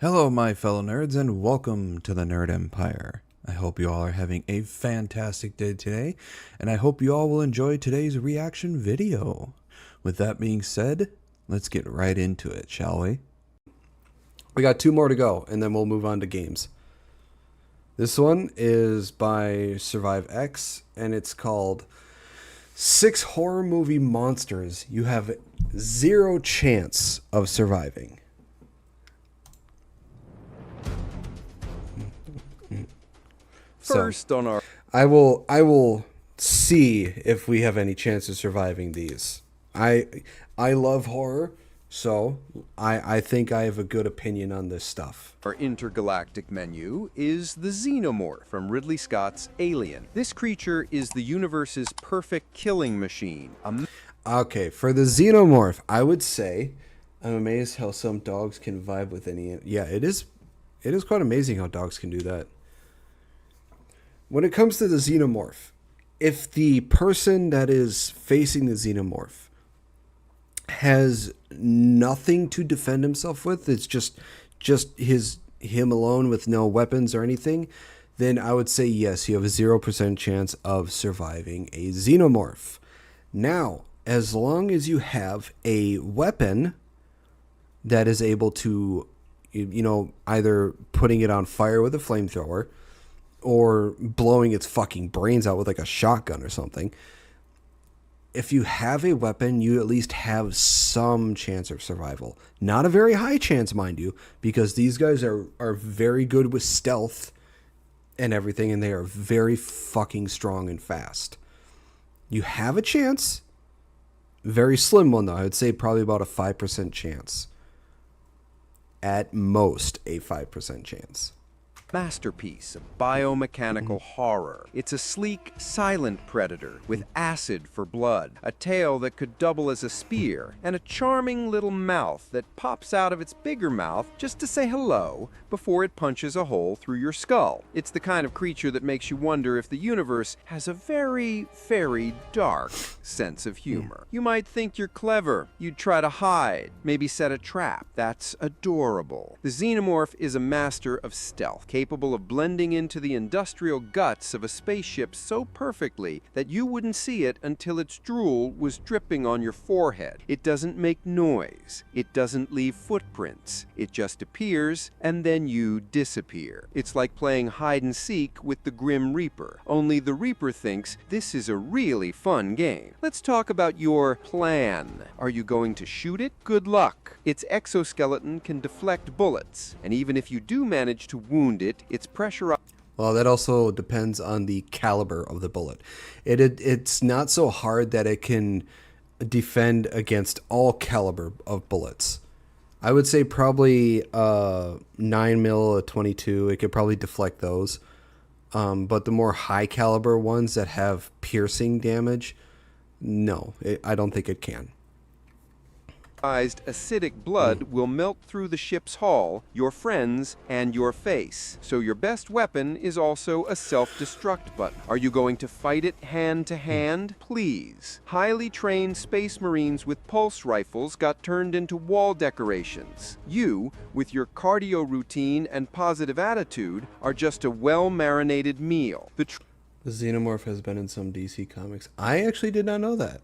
Hello, my fellow nerds, and welcome to the Nerd Empire. I hope you all are having a fantastic day today, and I hope you all will enjoy today's reaction video. With that being said, let's get right into it, shall we? We got 2 more to go, and then we'll move on to games. This one is by Survive X, and it's called 6 Horror Movie Monsters You Have Zero Chance of Surviving. First on our... I will see if we have any chance of surviving these. I love horror, so I think I have a good opinion on this stuff. Our intergalactic menu is the Xenomorph from Ridley Scott's Alien. This creature is the universe's perfect killing machine. Okay, for the Xenomorph, I would say I'm amazed how some dogs can vibe with any... Yeah, it is quite amazing how dogs can do that. When it comes to the Xenomorph, if the person that is facing the Xenomorph has nothing to defend himself with, it's just him alone with no weapons or anything, then I would say yes, you have a 0% chance of surviving a Xenomorph. Now, as long as you have a weapon that is able to, either putting it on fire with a flamethrower or blowing its fucking brains out with like a shotgun or something. If you have a weapon, you at least have some chance of survival. Not a very high chance, mind you, because these guys are very good with stealth and everything, and they are very fucking strong and fast. You have a chance. Very slim one, though. I would say probably about a 5% chance. At most, a 5% chance. Masterpiece of biomechanical horror. It's a sleek, silent predator with acid for blood, a tail that could double as a spear, and a charming little mouth that pops out of its bigger mouth just to say hello before it punches a hole through your skull. It's the kind of creature that makes you wonder if the universe has a very, very dark sense of humor. You might think you're clever. You'd try to hide, maybe set a trap. That's adorable. The Xenomorph is a master of stealth, capable of blending into the industrial guts of a spaceship so perfectly that you wouldn't see it until its drool was dripping on your forehead. It doesn't make noise. It doesn't leave footprints. It just appears, and then you disappear. It's like playing hide and seek with the Grim Reaper, only the Reaper thinks this is a really fun game. Let's talk about your plan. Are you going to shoot it? Good luck. Its exoskeleton can deflect bullets, and even if you do manage to wound it, its pressure... Well, that also depends on the caliber of the bullet. It's not so hard that it can defend against all caliber of bullets. I would say probably 9mm, a 22, it could probably deflect those. But the more high caliber ones that have piercing damage, no, I don't think it can. Acidic blood will melt through the ship's hull, your friends, and your face. So your best weapon is also a self-destruct button. Are you going to fight it hand to hand? Please. Highly trained space marines with pulse rifles got turned into wall decorations. You, with your cardio routine and positive attitude, are just a well-marinated meal. The Xenomorph has been in some DC comics. I actually did not know that.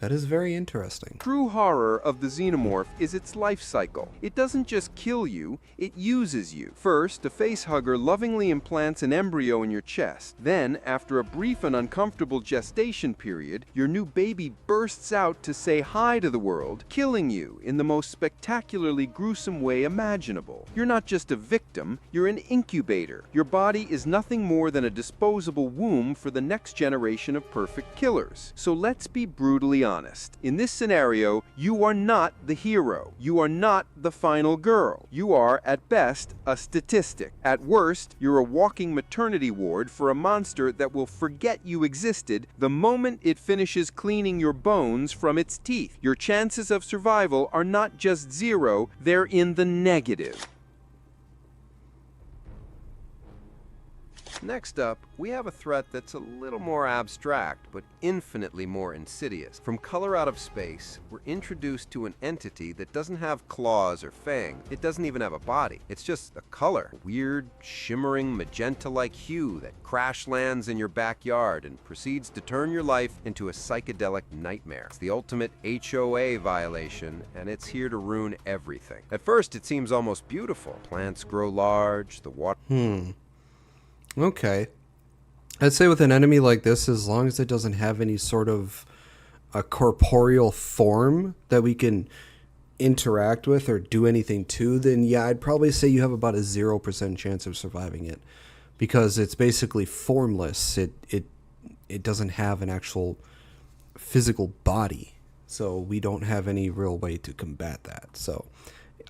That is very interesting. True horror of the Xenomorph is its life cycle. It doesn't just kill you, it uses you. First, a facehugger lovingly implants an embryo in your chest. Then, after a brief and uncomfortable gestation period, your new baby bursts out to say hi to the world, killing you in the most spectacularly gruesome way imaginable. You're not just a victim, you're an incubator. Your body is nothing more than a disposable womb for the next generation of perfect killers. So let's be brutally honest. In this scenario, you are not the hero. You are not the final girl. You are, at best, a statistic. At worst, you're a walking maternity ward for a monster that will forget you existed the moment it finishes cleaning your bones from its teeth. Your chances of survival are not just zero, they're in the negative. Next up, we have a threat that's a little more abstract, but infinitely more insidious. From Color Out of Space, we're introduced to an entity that doesn't have claws or fangs. It doesn't even have a body. It's just a color, a weird, shimmering, magenta-like hue that crash lands in your backyard and proceeds to turn your life into a psychedelic nightmare. It's the ultimate HOA violation, and it's here to ruin everything. At first, it seems almost beautiful. Plants grow large, the water... Okay. I'd say with an enemy like this, as long as it doesn't have any sort of a corporeal form that we can interact with or do anything to, then yeah, I'd probably say you have about a 0% chance of surviving it, because it's basically formless. It doesn't have an actual physical body, so we don't have any real way to combat that. So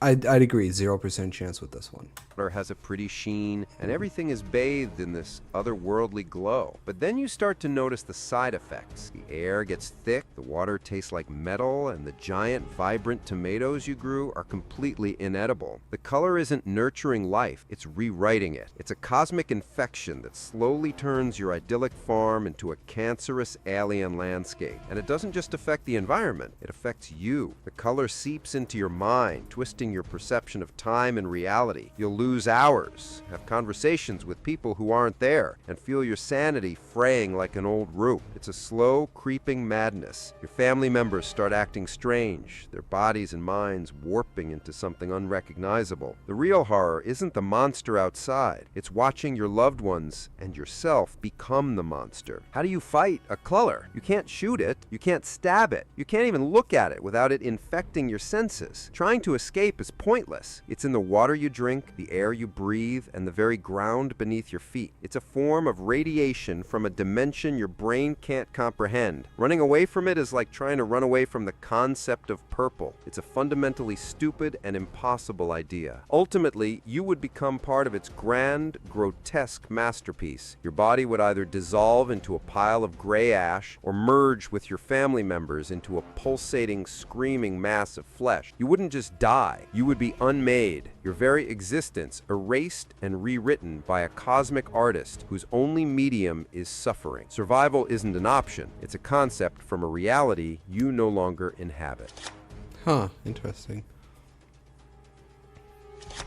I'd agree, 0% chance with this one. Has a pretty sheen, and everything is bathed in this otherworldly glow. But then you start to notice the side effects. The air gets thick, the water tastes like metal, and the giant, vibrant tomatoes you grew are completely inedible. The color isn't nurturing life, it's rewriting it. It's a cosmic infection that slowly turns your idyllic farm into a cancerous alien landscape. And it doesn't just affect the environment, it affects you. The color seeps into your mind, twisting your perception of time and reality. You'll lose hours, have conversations with people who aren't there, and feel your sanity fraying like an old rope. It's a slow, creeping madness. Your family members start acting strange, their bodies and minds warping into something unrecognizable. The real horror isn't the monster outside. It's watching your loved ones and yourself become the monster. How do you fight a color? You can't shoot it. You can't stab it. You can't even look at it without it infecting your senses. Trying to escape is pointless. It's in the water you drink, the air you breathe, and the very ground beneath your feet. It's a form of radiation from a dimension your brain can't comprehend. Running away from it is like trying to run away from the concept of purple. It's a fundamentally stupid and impossible idea. Ultimately, you would become part of its grand, grotesque masterpiece. Your body would either dissolve into a pile of gray ash or merge with your family members into a pulsating, screaming mass of flesh. You wouldn't just die. You would be unmade. Your very existence erased and rewritten by a cosmic artist whose only medium is suffering. Survival isn't an option. It's a concept from a reality you no longer inhabit. Huh, interesting.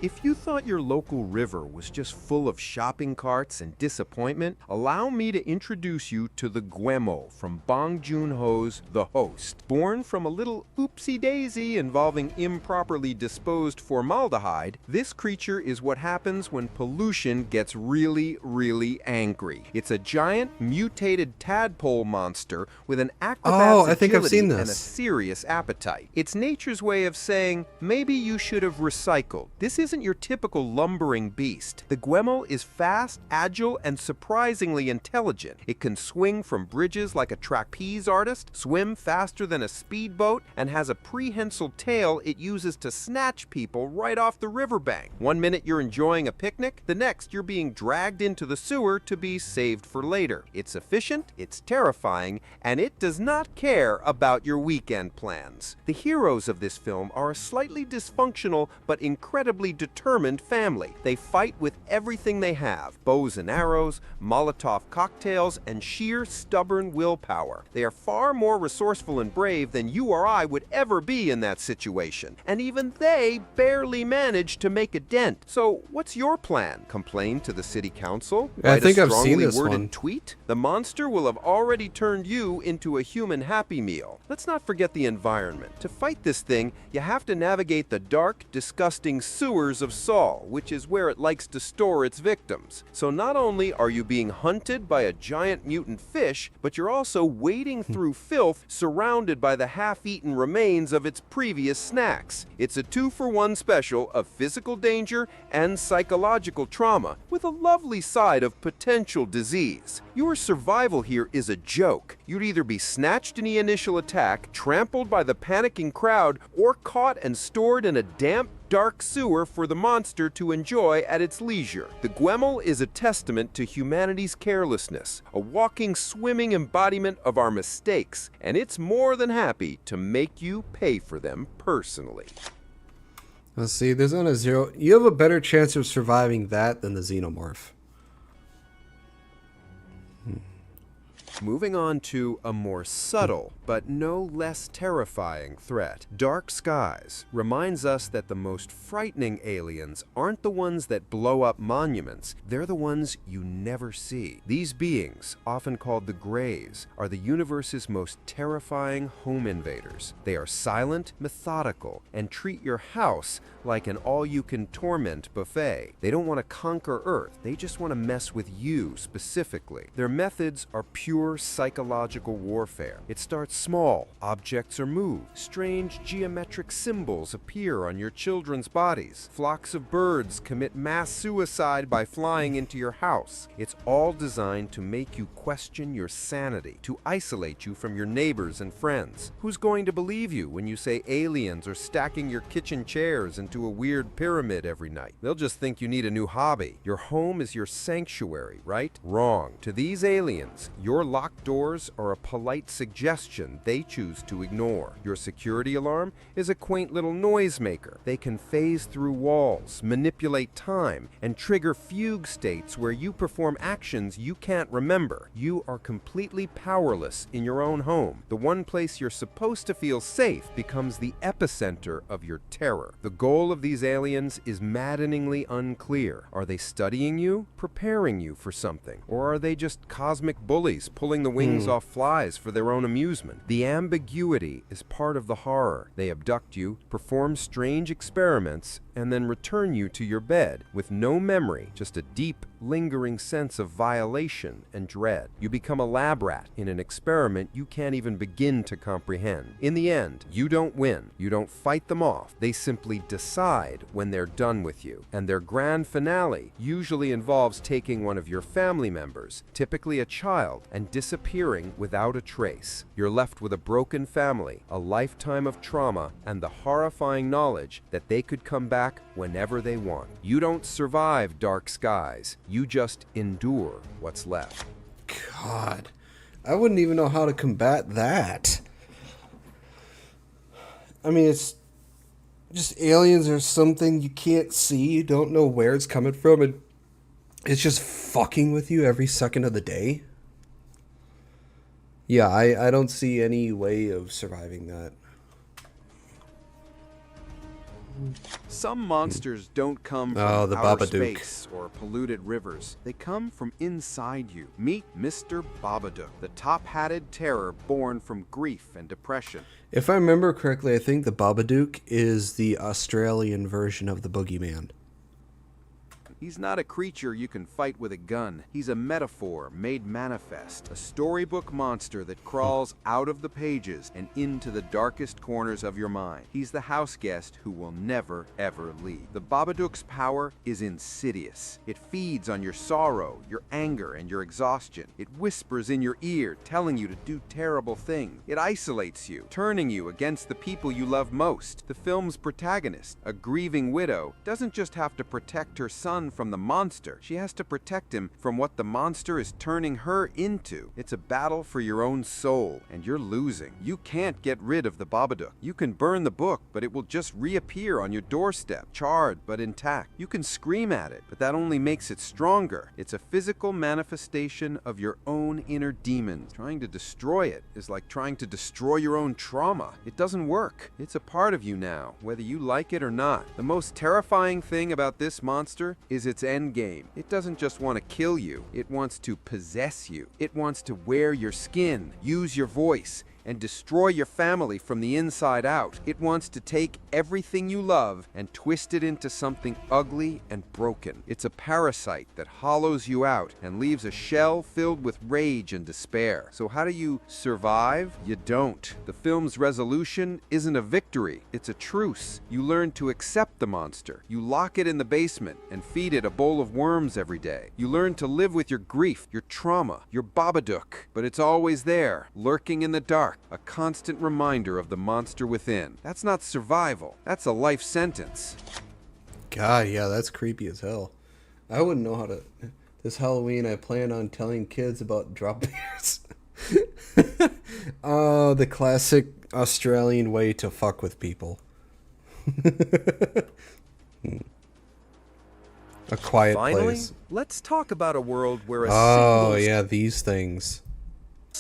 If you thought your local river was just full of shopping carts and disappointment, allow me to introduce you to the Guemo from Bong Joon-ho's The Host. Born from a little oopsie-daisy involving improperly disposed formaldehyde, this creature is what happens when pollution gets really, really angry. It's a giant, mutated tadpole monster with an acrobat's I think I've agility seen and a this. serious appetite. It's nature's way of saying, maybe you should have recycled. This isn't your typical lumbering beast. The Guemo is fast, agile, and surprisingly intelligent. It can swing from bridges like a trapeze artist, swim faster than a speedboat, and has a prehensile tail it uses to snatch people right off the riverbank. One minute you're enjoying a picnic, the next you're being dragged into the sewer to be saved for later. It's efficient, it's terrifying, and it does not care about your weekend plans. The heroes of this film are a slightly dysfunctional but incredibly determined family. They fight with everything they have: bows and arrows, Molotov cocktails, and sheer stubborn willpower. They are far more resourceful and brave than you or I would ever be in that situation. And even they barely manage to make a dent. So what's your plan? Complain to the city council? I think Write a I've seen strongly this worded one. tweet? The monster will have already turned you into a human Happy Meal. Let's not forget the environment. To fight this thing, you have to navigate the dark, disgusting sewers of Saul, which is where it likes to store its victims. So not only are you being hunted by a giant mutant fish, but you're also wading through filth surrounded by the half-eaten remains of its previous snacks. It's a 2-for-1 special of physical danger and psychological trauma, with a lovely side of potential disease. Your survival here is a joke. You'd either be snatched in the initial attack, trampled by the panicking crowd, or caught and stored in a damp, dark sewer for the monster to enjoy at its leisure. The Guemo is a testament to humanity's carelessness, a walking, swimming embodiment of our mistakes, and it's more than happy to make you pay for them personally. Let's see, there's on a 0. You have a better chance of surviving that than the xenomorph. Moving on to a more subtle, but no less terrifying threat. Dark skies reminds us that the most frightening aliens aren't the ones that blow up monuments, they're the ones you never see. These beings, often called the Greys, are the universe's most terrifying home invaders. They are silent, methodical, and treat your house like an all-you-can-torment buffet. They don't want to conquer Earth, they just want to mess with you specifically. Their methods are pure psychological warfare. It starts small, objects are moved, strange geometric symbols appear on your children's bodies, flocks of birds commit mass suicide by flying into your house. It's all designed to make you question your sanity, to isolate you from your neighbors and friends. Who's going to believe you when you say aliens are stacking your kitchen chairs into a weird pyramid every night? They'll just think you need a new hobby. Your home is your sanctuary, right? Wrong. To these aliens, your locked doors are a polite suggestion they choose to ignore. Your security alarm is a quaint little noisemaker. They can phase through walls, manipulate time, and trigger fugue states where you perform actions you can't remember. You are completely powerless in your own home. The one place you're supposed to feel safe becomes the epicenter of your terror. The goal of these aliens is maddeningly unclear. Are they studying you, preparing you for something, or are they just cosmic bullies pulling the wings off flies for their own amusement? The ambiguity is part of the horror. They abduct you, perform strange experiments, and then return you to your bed with no memory, just a deep, lingering sense of violation and dread. You become a lab rat in an experiment you can't even begin to comprehend. In the end, you don't win. You don't fight them off. They simply decide when they're done with you. And their grand finale usually involves taking one of your family members, typically a child, and disappearing without a trace. You're left with a broken family, a lifetime of trauma, and the horrifying knowledge that they could come back whenever they want. You don't survive dark skies. You just endure what's left. God, I wouldn't even know how to combat that. I mean, it's just aliens are something you can't see, you don't know where it's coming from, and it's just fucking with you every second of the day. Yeah, I don't see any way of surviving that. Some monsters don't come from Oh, the outer Babadook. space or polluted rivers. They come from inside you. Meet Mr. Babadook, the top-hatted terror born from grief and depression. If I remember correctly, I think the Babadook is the Australian version of the Boogeyman. He's not a creature you can fight with a gun. He's a metaphor made manifest, a storybook monster that crawls out of the pages and into the darkest corners of your mind. He's the house guest who will never, ever leave. The Babadook's power is insidious. It feeds on your sorrow, your anger, and your exhaustion. It whispers in your ear, telling you to do terrible things. It isolates you, turning you against the people you love most. The film's protagonist, a grieving widow, doesn't just have to protect her son from the monster. She has to protect him from what the monster is turning her into. It's a battle for your own soul, and you're losing. You can't get rid of the Babadook. You can burn the book, but it will just reappear on your doorstep, charred but intact. You can scream at it, but that only makes it stronger. It's a physical manifestation of your own inner demons. Trying to destroy it is like trying to destroy your own trauma. It doesn't work. It's a part of you now, whether you like it or not. The most terrifying thing about this monster is its end game. It doesn't just want to kill you, it wants to possess you. It wants to wear your skin, use your voice, and destroy your family from the inside out. It wants to take everything you love and twist it into something ugly and broken. It's a parasite that hollows you out and leaves a shell filled with rage and despair. So how do you survive? You don't. The film's resolution isn't a victory, it's a truce. You learn to accept the monster. You lock it in the basement and feed it a bowl of worms every day. You learn to live with your grief, your trauma, your Babadook. But it's always there, lurking in the dark. A constant reminder of the monster within. That's not survival. That's a life sentence. God, yeah, that's creepy as hell. I wouldn't know how to... This Halloween, I plan on telling kids about drop bears. Oh, the classic Australian way to fuck with people. A quiet Finally, place. let's talk about a world where a Oh, single yeah, these things.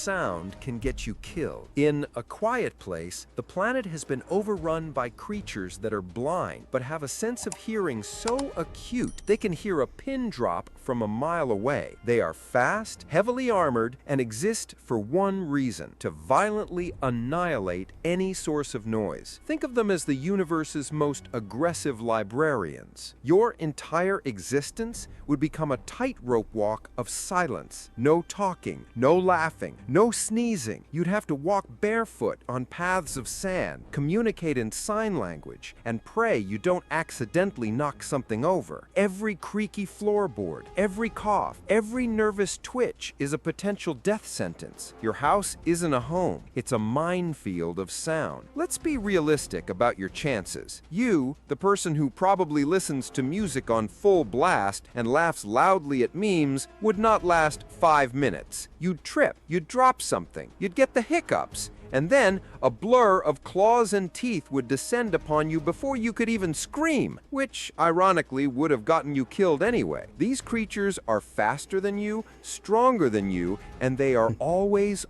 sound can get you killed. In A Quiet Place, the planet has been overrun by creatures that are blind, but have a sense of hearing so acute they can hear a pin drop from a mile away. They are fast, heavily armored, and exist for one reason: to violently annihilate any source of noise. Think of them as the universe's most aggressive librarians. Your entire existence would become a tightrope walk of silence. No talking, no laughing, no sneezing. You'd have to walk barefoot on paths of sand, communicate in sign language, and pray you don't accidentally knock something over. Every creaky floorboard, every cough, every nervous twitch is a potential death sentence. Your house isn't a home, it's a minefield of sound. Let's be realistic about your chances. You, the person who probably listens to music on full blast and laughs loudly at memes, would not last 5 minutes. You'd trip, you'd drop something, you'd get the hiccups, and then a blur of claws and teeth would descend upon you before you could even scream, which ironically would have gotten you killed anyway. These creatures are faster than you, stronger than you, and they are always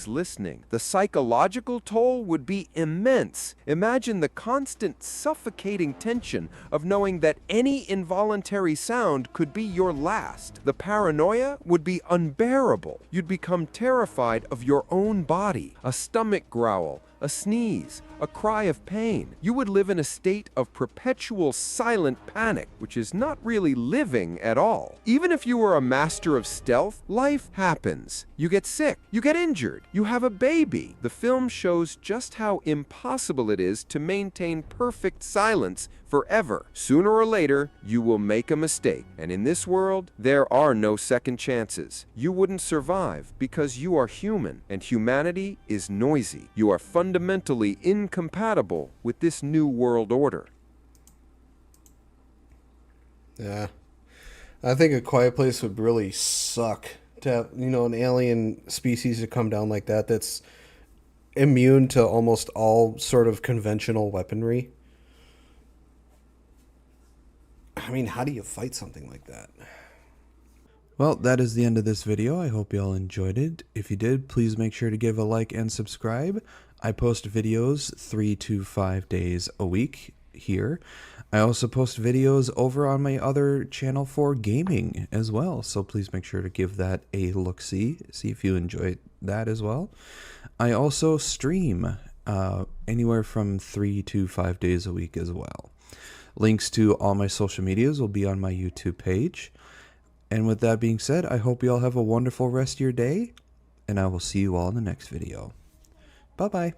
listening. The psychological toll would be immense. Imagine the constant suffocating tension of knowing that any involuntary sound could be your last. The paranoia would be unbearable. You'd become terrified of your own body. A stomach growl, a sneeze, a cry of pain. You would live in a state of perpetual silent panic, which is not really living at all. Even if you were a master of stealth, life happens. You get sick, you get injured, you have a baby. The film shows just how impossible it is to maintain perfect silence forever. Sooner or later, you will make a mistake. And in this world, there are no second chances. You wouldn't survive because you are human, and humanity is noisy. You are fundamentally incompatible with this new world order. Yeah. I think A Quiet Place would really suck to have, an alien species to come down like that that's immune to almost all sort of conventional weaponry. I mean, how do you fight something like that? Well, that is the end of this video. I hope you all enjoyed it. If you did, please make sure to give a like and subscribe. I post videos 3 to 5 days a week here. I also post videos over on my other channel for gaming as well, so please make sure to give that a look-see, see if you enjoy that as well. I also stream anywhere from 3 to 5 days a week as well. Links to all my social medias will be on my YouTube page. And with that being said, I hope you all have a wonderful rest of your day, and I will see you all in the next video. Bye-bye.